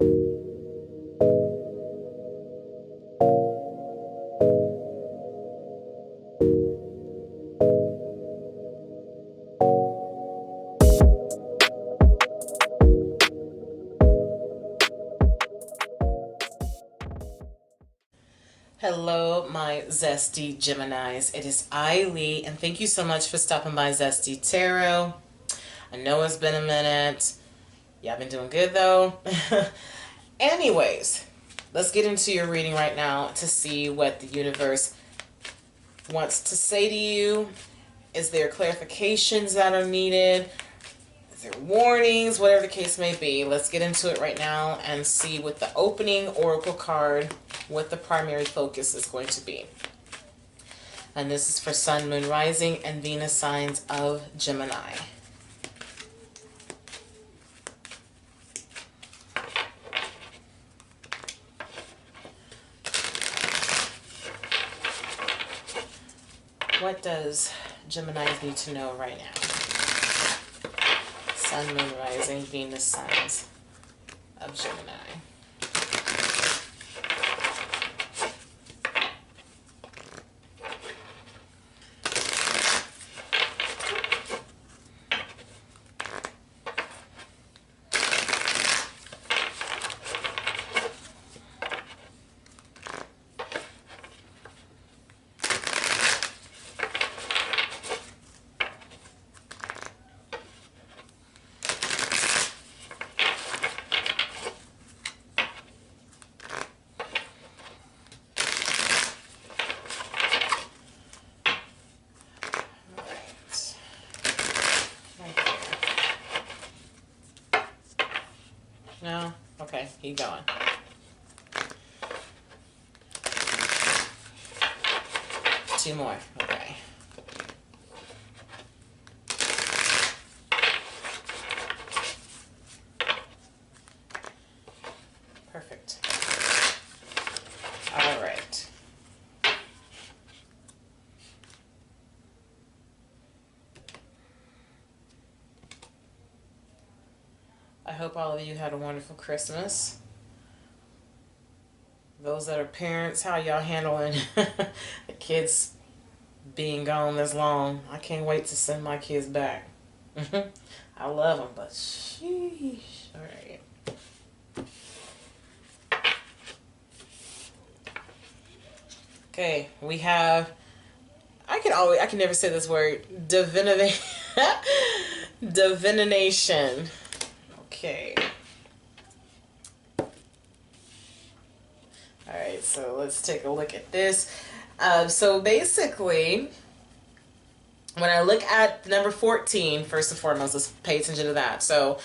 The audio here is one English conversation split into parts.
Hello, my zesty Geminis. It is Lee, and thank you so much for stopping by Zesty Tarot. I know it's been a minute. Y'all been doing good though. Anyways, let's get into your reading right now to see what the universe wants to say to you. Is there clarifications that are needed? Is there warnings? Whatever the case may be. Let's get into it right now and see what the opening oracle card, what the primary focus is going to be. And this is for Sun, Moon, Rising, and Venus signs of Gemini. What does Gemini need to know right now? Sun, Moon, Rising, Venus signs of Gemini. No? Okay, keep going. Two more. Okay. Perfect. All right. I hope all of you had a wonderful Christmas. Those that are parents, how y'all handling the kids being gone this long? I can't wait to send my kids back. I love them, but sheesh. All right. Okay, we have, I can never say this word, divination. Okay. Alright, so let's take a look at this. So basically, when I look at number 14, first and foremost, let's pay attention to that. So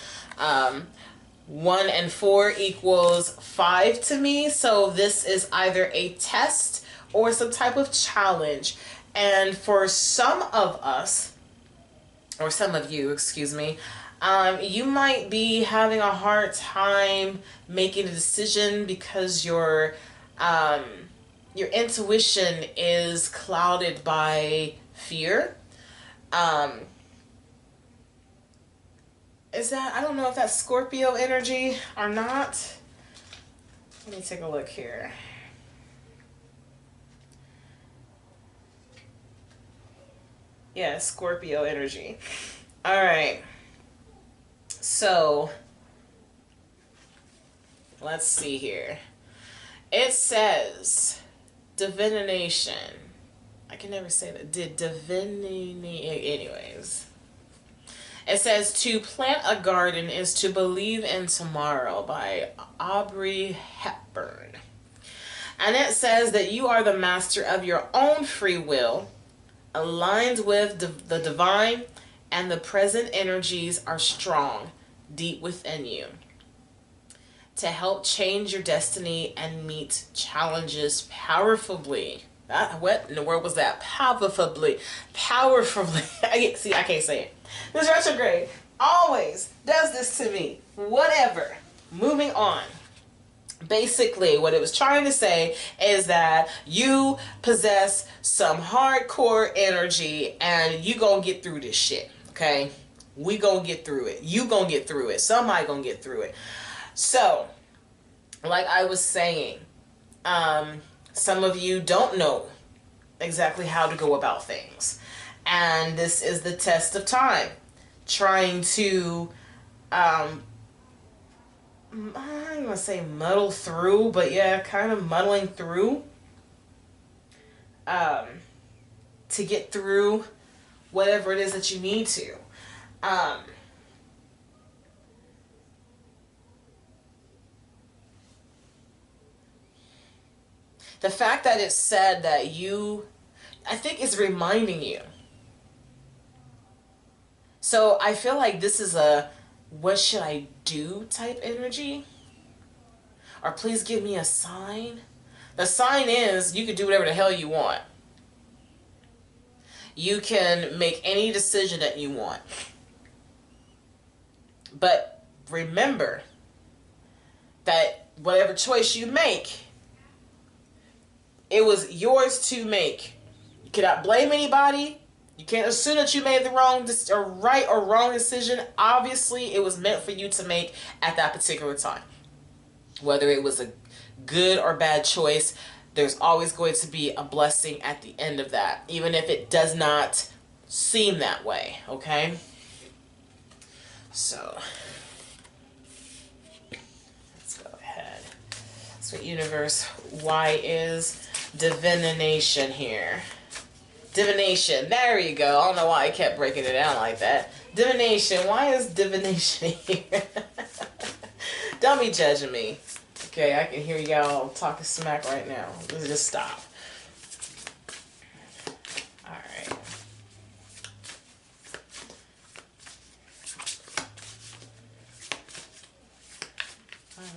1 and 4 equals 5 to me. So this is either a test or some type of challenge. And for some of us, or some of you, excuse me, you might be having a hard time making a decision because your intuition is clouded by fear. Is that, I don't know if that's Scorpio energy or not. Let me take a look here. Yeah, Scorpio energy. All right. So, let's see here. It says divination. I can never say that. Anyways. It says to plant a garden is to believe in tomorrow by Audrey Hepburn. And it says that you are the master of your own free will, aligned with the divine, and the present energies are strong deep within you to help change your destiny and meet challenges powerfully. What in the world was that? Powerfully. See, I can't say it. This retrograde always does this to me. Whatever. Moving on. Basically, what it was trying to say is that you possess some hardcore energy and you gonna get through this shit, okay? We gonna get through it. You gonna get through it. Somebody gonna get through it. So, like I was saying, some of you don't know exactly how to go about things. And this is the test of time. Trying to, I'm not going to say muddle through, but yeah, kind of muddling through to get through whatever it is that you need to. The fact that it said that I think it's reminding you. So I feel like this is a what should I do type energy. Or please give me a sign. The sign is you can do whatever the hell you want. You can make any decision that you want. But remember that whatever choice you make, it was yours to make. You cannot blame anybody. You can't assume that you made the right or wrong decision. Obviously, it was meant for you to make at that particular time. Whether it was a good or bad choice, there's always going to be a blessing at the end of that, even if it does not seem that way, okay? So, let's go ahead. So, universe, why is divination here? Divination, there you go. I don't know why I kept breaking it down like that. Divination, why is divination here? Don't be judging me. Okay, I can hear y'all talking smack right now. Let's just stop. Alright.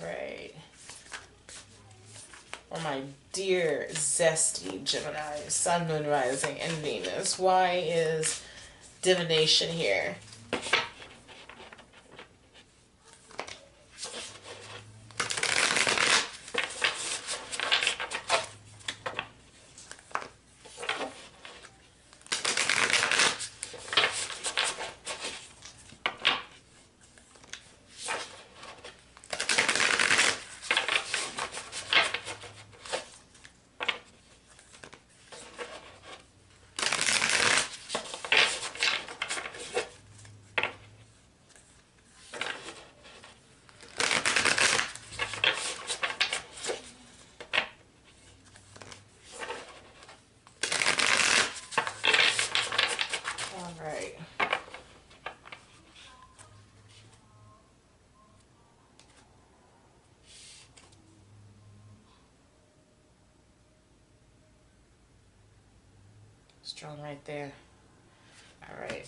Alright. For my dear zesty Gemini, Sun, Moon, Rising, and Venus, why is divination here? Strong right there. All right.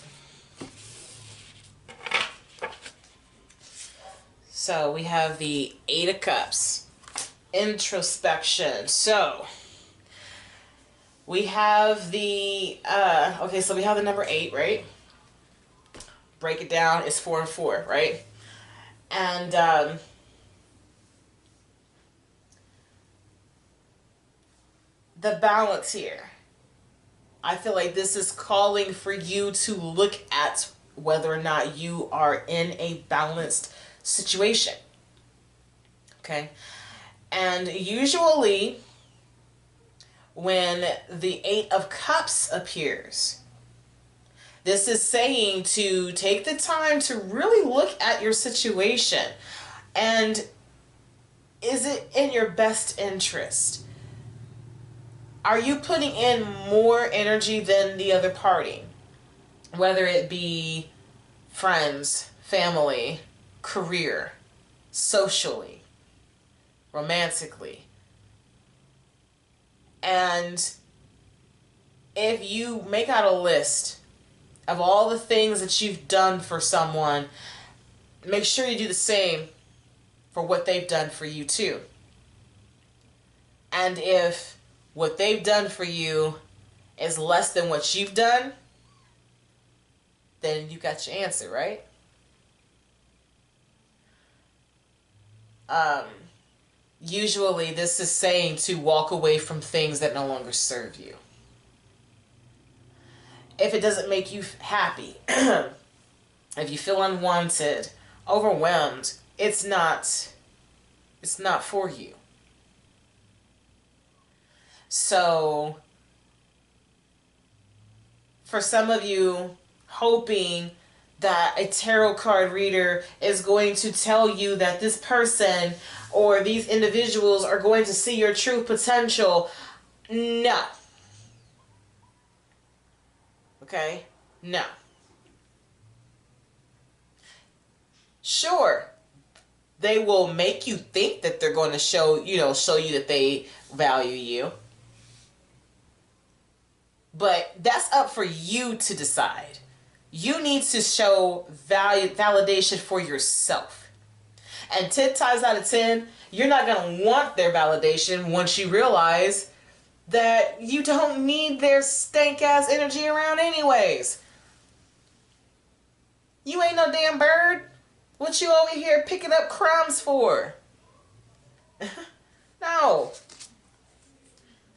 So we have the Eight of Cups. Introspection. So we have the, okay, so we have the number 8, right? Break it down, it's 4 and 4, right? And the balance here. I feel like this is calling for you to look at whether or not you are in a balanced situation. Okay? And usually when the 8 of Cups appears, this is saying to take the time to really look at your situation. And is it in your best interest? Are you putting in more energy than the other party? Whether it be friends, family, career, socially, romantically. And if you make out a list of all the things that you've done for someone, make sure you do the same for what they've done for you too. And if what they've done for you is less than what you've done, then you got your answer, right? Usually this is saying to walk away from things that no longer serve you. If it doesn't make you happy, if you feel unwanted, overwhelmed, it's not It's not for you. So, for some of you, hoping that a tarot card reader is going to tell you that this person or these individuals are going to see your true potential. No. Okay? No. Sure, they will make you think that they're going to show you that they value you. But that's up for you to decide. You need to show validation for yourself. And 10 times out of 10, you're not going to want their validation once you realize that you don't need their stank-ass energy around anyways. You ain't no damn bird. What you over here picking up crumbs for? No.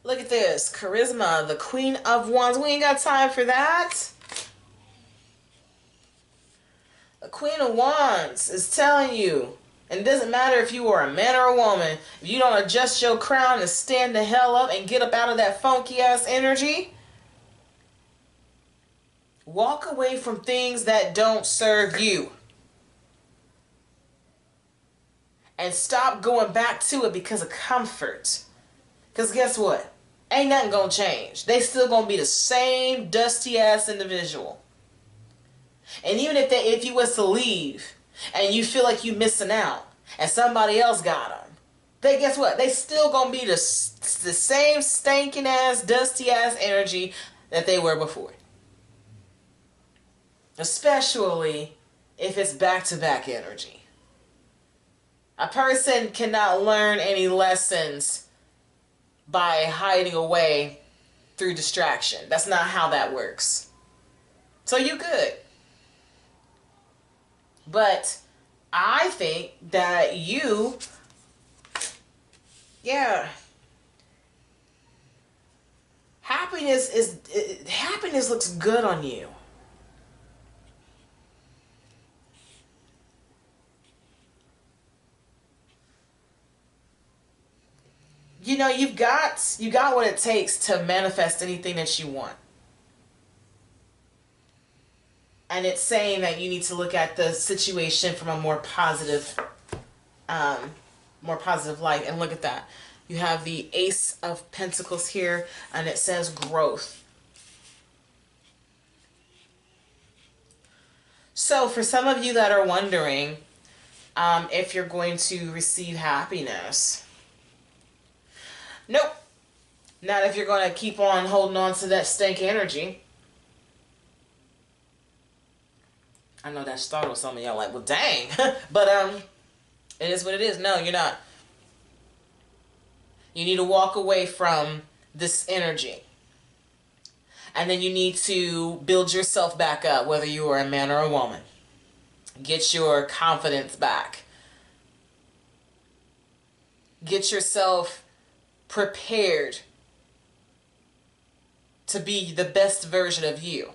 Look at this. Charisma, the Queen of Wands. We ain't got time for that. The Queen of Wands is telling you, and it doesn't matter if you are a man or a woman, if you don't adjust your crown and stand the hell up and get up out of that funky ass energy, walk away from things that don't serve you. And stop going back to it because of comfort. Because guess what? Ain't nothing gonna change. They still gonna be the same dusty ass individual. And even if you was to leave and you feel like you missing out and somebody else got them, they guess what? They still gonna be the same stinking ass, dusty ass energy that they were before. Especially if it's back-to-back energy. A person cannot learn any lessons by hiding away through distraction. That's not how that works. So you good. But I think that happiness looks good on you. You know, you got what it takes to manifest anything that you want. And it's saying that you need to look at the situation from a more positive light. And look at that. You have the Ace of Pentacles here, and it says growth. So for some of you that are wondering if you're going to receive happiness, nope. Not if you're going to keep on holding on to that stank energy. I know that startled some of y'all like, well, dang. But it is what it is. No, you're not. You need to walk away from this energy. And then you need to build yourself back up, whether you are a man or a woman. Get your confidence back. Get yourself prepared to be the best version of you.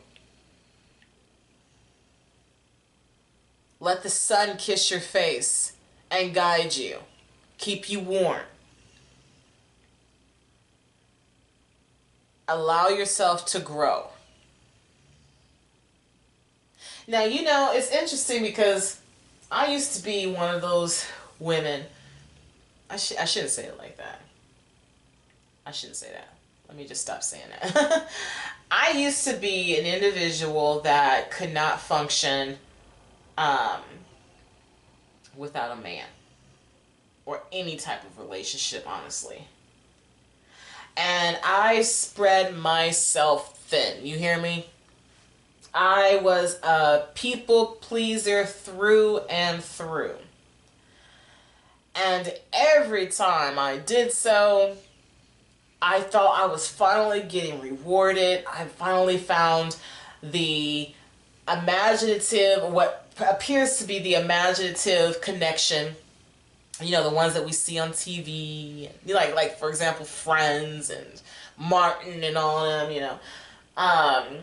Let the sun kiss your face and guide you. Keep you warm. Allow yourself to grow. Now, you know, it's interesting because I used to be one of those women. I shouldn't say it like that. I shouldn't say that. Let me just stop saying that. I used to be an individual that could not function without a man or any type of relationship, honestly. And I spread myself thin. You hear me? I was a people pleaser through and through. And every time I did so, I thought I was finally getting rewarded. I finally found the imaginative, what appears to be the imaginative connection. You know, the ones that we see on TV, like for example, Friends and Martin and all of them, you know. I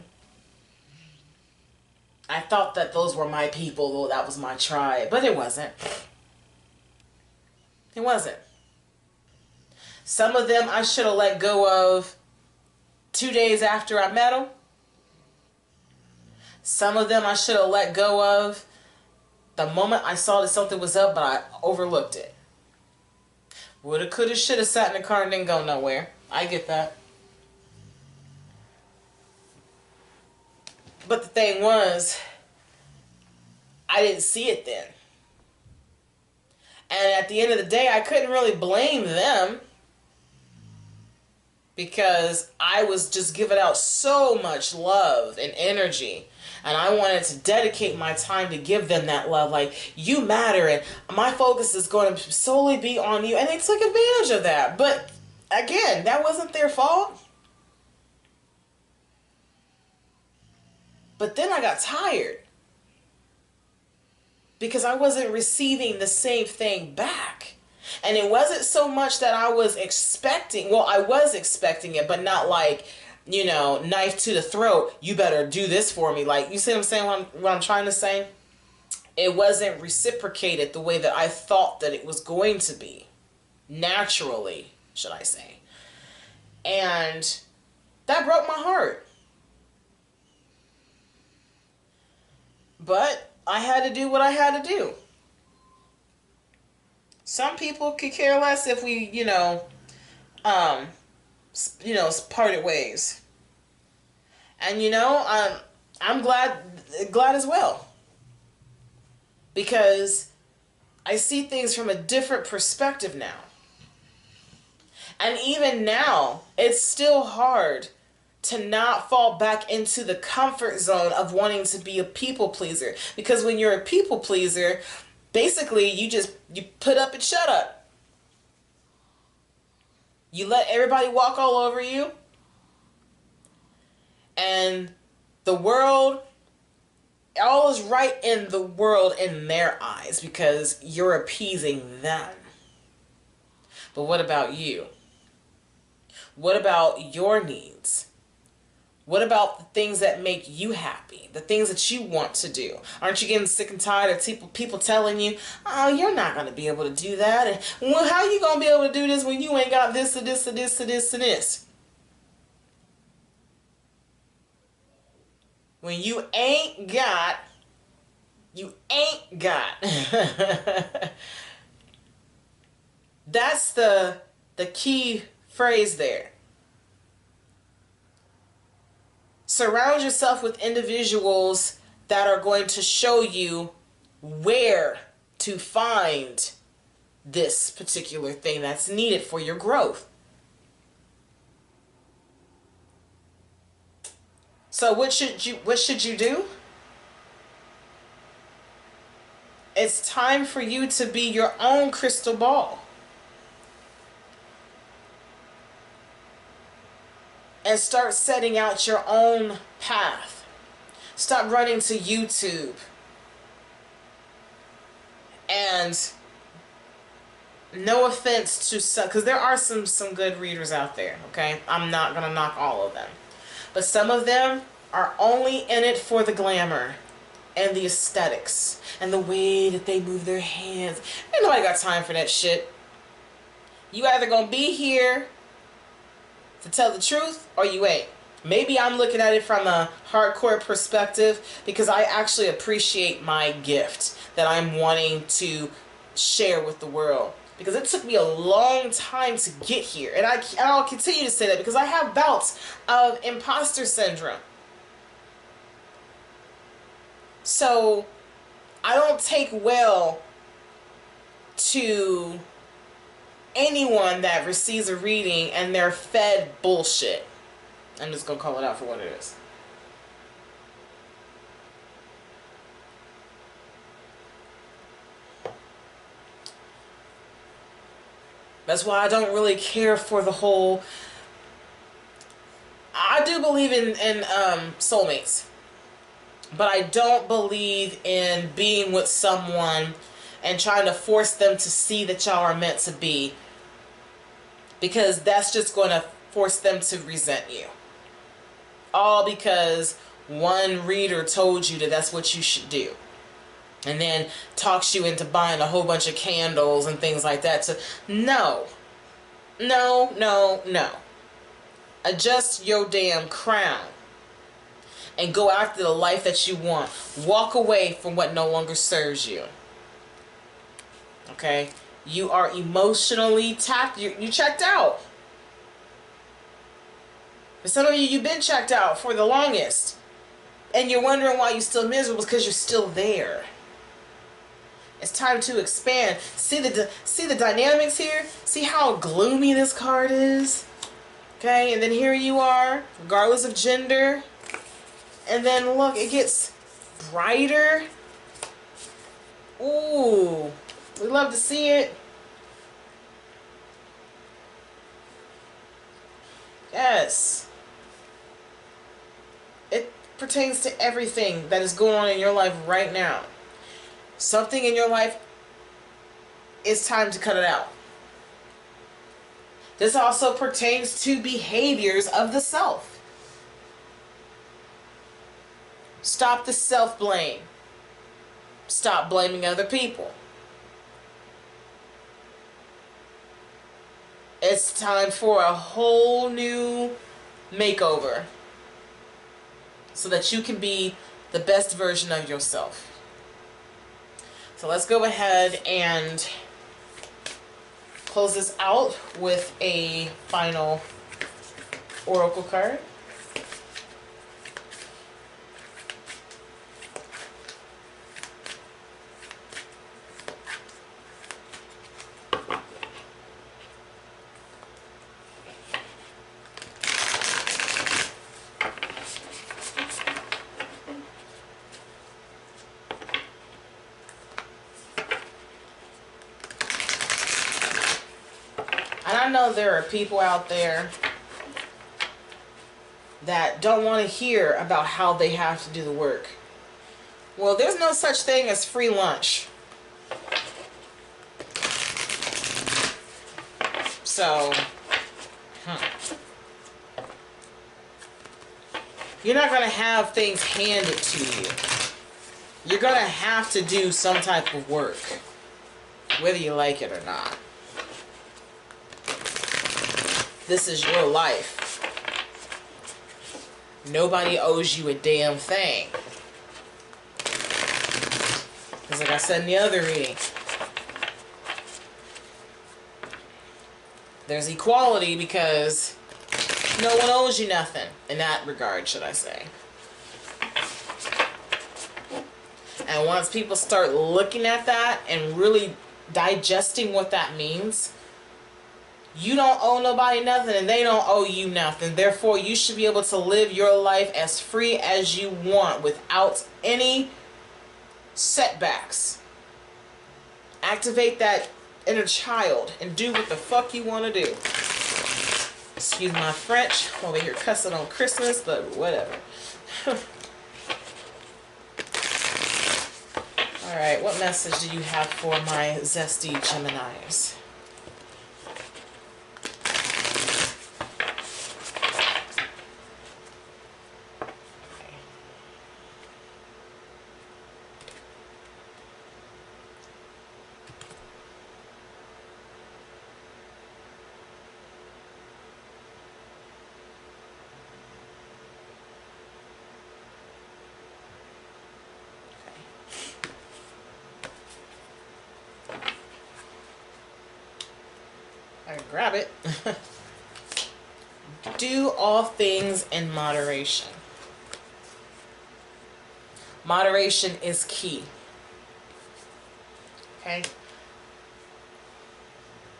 thought that those were my people, that was my tribe, but it wasn't. It wasn't. Some of them I should have let go of 2 days after I met them. Some of them I should have let go of the moment I saw that something was up, but I overlooked it. Woulda, coulda, shoulda sat in the car and didn't go nowhere. I get that. But the thing was, I didn't see it then. And at the end of the day, I couldn't really blame them because I was just giving out so much love and energy. And I wanted to dedicate my time to give them that love. Like, you matter, and my focus is going to solely be on you. And they took advantage of that. But again, that wasn't their fault. But then I got tired because I wasn't receiving the same thing back. And it wasn't so much that I was expecting. Well, I was expecting it, but not like, you know, knife to the throat. You better do this for me. Like, you see what I'm saying? What I'm trying to say? It wasn't reciprocated the way that I thought that it was going to be. Naturally, should I say. And that broke my heart. But I had to do what I had to do. Some people could care less if we, parted ways. And I'm glad as well. Because I see things from a different perspective now. And even now, it's still hard to not fall back into the comfort zone of wanting to be a people pleaser. Because when you're a people pleaser, basically you put up and shut up. You let everybody walk all over you. And the world, all is right in the world in their eyes because you're appeasing them. But what about you? What about your needs? What about the things that make you happy? The things that you want to do? Aren't you getting sick and tired of people telling you, oh, you're not going to be able to do that? And, well, how are you going to be able to do this when you ain't got this or this or this or this and this? When you ain't got, you ain't got. That's the key phrase there. Surround yourself with individuals that are going to show you where to find this particular thing that's needed for your growth. So what should you do? It's time for you to be your own crystal ball. And start setting out your own path. Stop running to YouTube. And no offense to some, because there are some good readers out there, okay? I'm not going to knock all of them. But some of them are only in it for the glamour and the aesthetics and the way that they move their hands. Ain't nobody got time for that shit. You either going to be here to tell the truth, or you ain't. Maybe I'm looking at it from a hardcore perspective because I actually appreciate my gift that I'm wanting to share with the world. Because it took me a long time to get here. And I'll continue to say that because I have bouts of imposter syndrome. So I don't take well to anyone that receives a reading and they're fed bullshit. I'm just gonna call it out for what it is. That's why I don't really care for the whole. I do believe in soulmates, but I don't believe in being with someone and trying to force them to see that y'all are meant to be, because that's just going to force them to resent you. All because one reader told you that that's what you should do. and then talks you into buying a whole bunch of candles and things like that. So no, no, no, no. Adjust your damn crown and go after the life that you want. Walk away from what no longer serves you. Okay? You are emotionally tapped. You checked out. For some of you, you've been checked out for the longest. And you're wondering why you're still miserable, because you're still there. It's time to expand. See the dynamics here? See how gloomy this card is? Okay, and then here you are, regardless of gender. And then look, it gets brighter. Ooh, we love to see it. Yes. It pertains to everything that is going on in your life right now. Something in your life, it's time to cut it out. This also pertains to behaviors of the self. Stop the self-blame. Stop blaming other people. It's time for a whole new makeover so that you can be the best version of yourself. So let's go ahead and close this out with a final oracle card. And I know there are people out there that don't want to hear about how they have to do the work. Well, there's no such thing as free lunch. So, you're not going to have things handed to you. You're going to have to do some type of work, whether you like it or not. This is your life. Nobody owes you a damn thing. Because like I said in the other reading, there's equality because no one owes you nothing. In that regard, should I say. And once people start looking at that and really digesting what that means, you don't owe nobody nothing and they don't owe you nothing. Therefore, you should be able to live your life as free as you want without any setbacks. Activate that inner child and do what the fuck you want to do. Excuse my French. I'm over here cussing on Christmas, but whatever. Alright, what message do you have for my zesty Geminis? Grab it. Do all things in moderation. Moderation is key. Okay?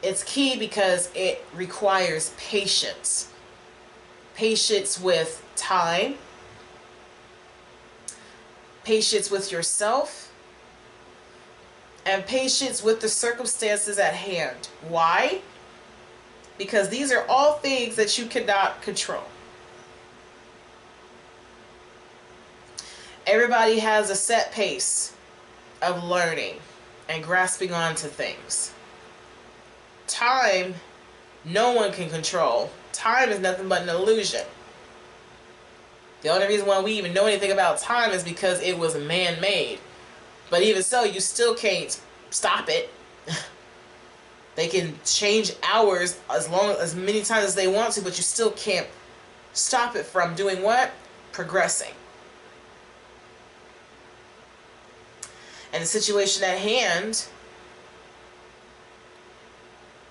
It's key because it requires patience. Patience with time. Patience with yourself. And patience with the circumstances at hand. Why? Because these are all things that you cannot control. Everybody has a set pace of learning and grasping onto things. Time, no one can control. Time is nothing but an illusion. The only reason why we even know anything about time is because it was man-made. But even so, you still can't stop it. They can change hours as many times as they want to, but you still can't stop it from doing what? Progressing. And the situation at hand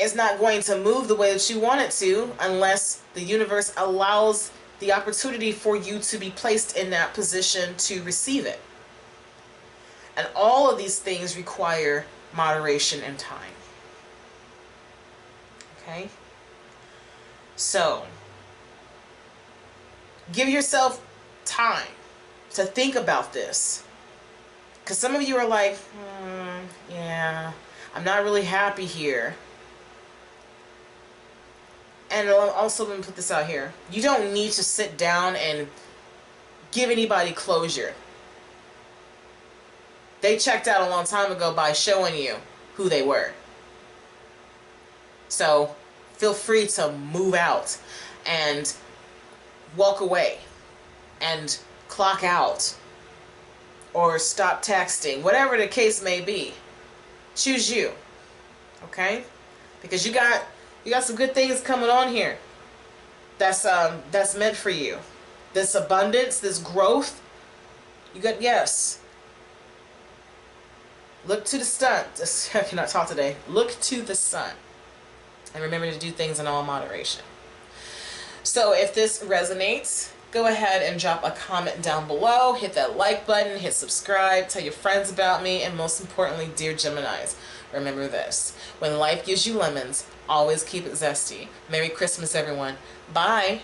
is not going to move the way that you want it to unless the universe allows the opportunity for you to be placed in that position to receive it. And all of these things require moderation and time. Okay? So, give yourself time to think about this. Because some of you are like, yeah, I'm not really happy here. And also, let me put this out here. You don't need to sit down and give anybody closure. They checked out a long time ago by showing you who they were. So feel free to move out and walk away and clock out or stop texting, whatever the case may be. Choose you, okay? Because you got some good things coming on here. That's meant for you. This abundance, this growth. You got, yes. Look to the sun. I cannot talk today. Look to the sun. And remember to do things in all moderation. So if this resonates, go ahead and drop a comment down below. Hit that like button. Hit subscribe. Tell your friends about me. And most importantly, dear Geminis, remember this. When life gives you lemons, always keep it zesty. Merry Christmas, everyone. Bye.